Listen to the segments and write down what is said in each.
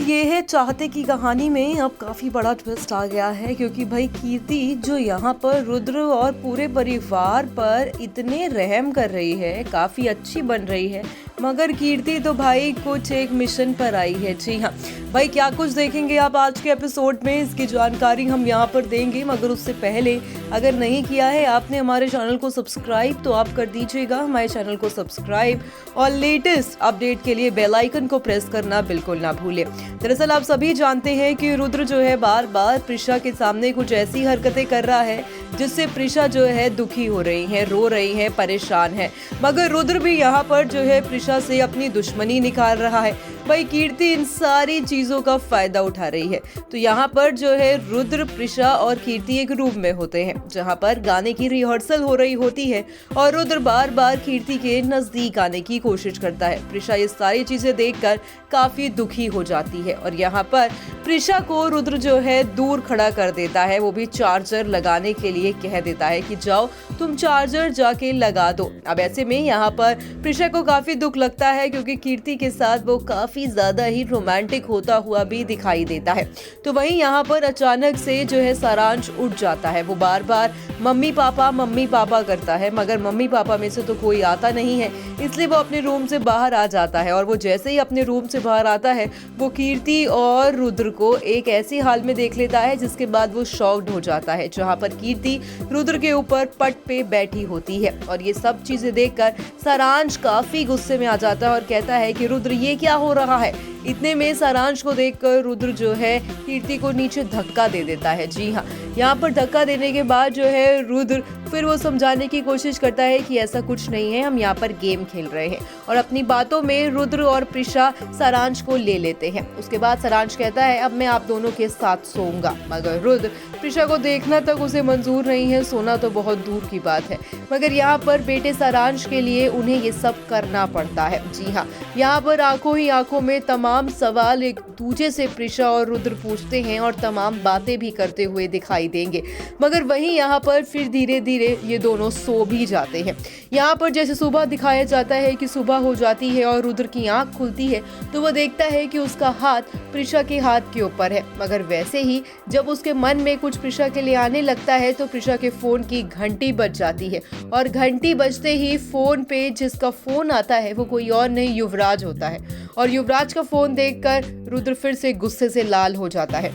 ये है चाहते की कहानी में अब काफ़ी बड़ा ट्विस्ट आ गया है, क्योंकि भाई कीर्ति जो यहाँ पर रुद्र और पूरे परिवार पर इतने रहम कर रही है, काफ़ी अच्छी बन रही है, मगर कीर्ति तो भाई कुछ एक मिशन पर आई है। जी हाँ भाई, क्या कुछ देखेंगे आप आज के एपिसोड में, इसकी जानकारी हम यहाँ पर देंगे। मगर उससे पहले अगर नहीं किया है आपने हमारे चैनल को सब्सक्राइब तो आप कर दीजिएगा हमारे चैनल को सब्सक्राइब, और लेटेस्ट अपडेट के लिए बेल आइकन को प्रेस करना बिल्कुल ना भूलें। दरअसल आप सभी जानते हैं कि रुद्र जो है बार बार प्रिशा के सामने कुछ ऐसी हरकतें कर रहा है जिससे प्रिशा जो है दुखी हो रही है, रो रही है, परेशान है। मगर रुद्र भी यहाँ पर जो है प्रिशा से अपनी दुश्मनी निकाल रहा है। भाई कीर्ति इन सारी चीजों का फायदा उठा रही है। तो यहाँ पर जो है रुद्र, प्रिशा और कीर्ति एक रूम में होते हैं जहाँ पर गाने की रिहर्सल हो रही होती है, और रुद्र बार बार कीर्ति के नजदीक आने की कोशिश करता है। प्रिशा ये सारी चीजें देखकर काफी दुखी हो जाती है और यहाँ पर प्रिशा को रुद्र जो है दूर खड़ा कर देता है, वो भी चार्जर लगाने के लिए कह देता है कि जाओ तुम चार्जर जाके लगा दो। अब ऐसे में यहाँ पर प्रिशा को काफी दुख लगता है, क्योंकि कीर्ति के साथ वो काफी ज्यादा ही रोमांटिक होता हुआ भी दिखाई देता है। तो वहीं यहाँ पर अचानक से जो है सारांश उठ जाता है। वो बार बार मम्मी पापा करता है, मगर मम्मी पापा में से तो कोई आता नहीं है, इसलिए वो अपने रूम से बाहर आ जाता है। और वो जैसे ही अपने रूम से बाहर आता है वो कीर्ति और रुद्र को एक ऐसी हाल में देख लेता है जिसके बाद वो शॉक्ड हो जाता है, जहाँ पर कीर्ति रुद्र के ऊपर पट पे बैठी होती है। और ये सब चीजें देखकर सारांश काफी गुस्से में आ जाता है और कहता है कि रुद्र ये क्या हो रहा है। इतने में सारांश को देखकर रुद्र जो है कीर्ति को नीचे धक्का दे देता है। जी हाँ, यहाँ पर धक्का देने के बाद जो है रुद्र फिर वो समझाने की कोशिश करता है कि ऐसा कुछ नहीं है, हम यहाँ पर गेम खेल रहे हैं। और अपनी बातों में रुद्र और प्रिशा सारांश को ले लेते हैं। उसके बाद सारांश कहता है अब मैं आप दोनों के साथ सोऊंगा, मगर रुद्र प्रिशा को देखना तक उसे मंजूर नहीं है, सोना तो बहुत दूर की बात है। मगर यहाँ पर बेटे सारांश के लिए उन्हें ये सब करना पड़ता है। जी हाँ, यहाँ पर आंखों ही आंखों में तमाम सवाल एक दूसरे से प्रिशा और रुद्र पूछते हैं और तमाम बातें भी करते हुए दिखाई देंगे। मगर वहीं यहाँ पर फिर धीरे धीरे ये दोनों सो भी जाते हैं। यहाँ पर जैसे सुबह दिखाया जाता है कि सुबह हो जाती है और रुद्र की आंख खुलती है तो वो देखता है कि उसका हाथ प्रिशा के हाथ के ऊपर है। मगर वैसे ही जब उसके मन में कुछ प्रिशा के लिए आने लगता है तो प्रिशा के फोन की घंटी बज जाती है, और घंटी बजते ही फोन पे जिसका फोन आता है वो कोई और नहीं युवराज होता है। और युवराज का फोन देखकर रुद्र फिर से गुस्से से लाल हो जाता है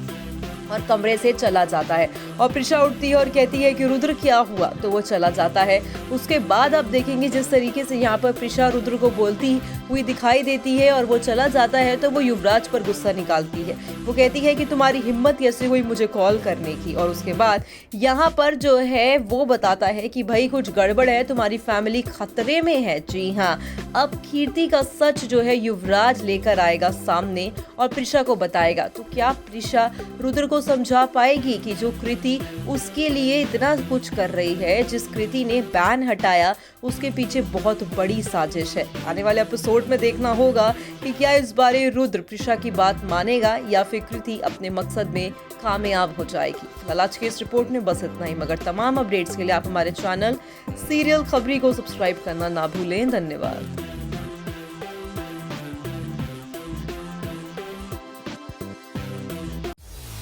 और कमरे से चला जाता है। और प्रिशा उठती है और कहती है कि रुद्र क्या हुआ, तो वो चला जाता है। उसके बाद आप देखेंगे जिस तरीके से यहाँ पर प्रिशा रुद्र को बोलती हुई दिखाई देती है और वो चला जाता है तो वो युवराज पर गुस्सा निकालती है। वो कहती है कि तुम्हारी हिम्मत कैसे हुई मुझे कॉल करने की। और उसके बाद यहाँ पर जो है वो बताता है कि भाई कुछ गड़बड़ है, तुम्हारी फैमिली खतरे में है। जी हाँ, अब कीर्ति का सच जो है युवराज लेकर आएगा सामने और प्रिशा को बताएगा। तो क्या प्रिशा रुद्र को समझा पाएगी कि जो कृति उसके लिए इतना कुछ कर रही है, जिस कृति ने बैन हटाया, उसके पीछे बहुत बड़ी साजिश है। आने वाले एपिसोड में देखना होगा कि क्या इस बारे रुद्र प्रिशा की बात मानेगा या फिर कृति अपने मकसद में कामयाब हो जाएगी। फिलहाल आज की इस रिपोर्ट में बस इतना ही, मगर तमाम अपडेट्स के लिए आप हमारे चैनल सीरियल खबरी को सब्सक्राइब करना ना भूलें। धन्यवाद।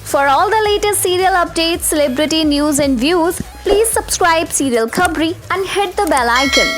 For all the latest serial updates, celebrity news and views, please subscribe Serial Khabri and hit the bell icon.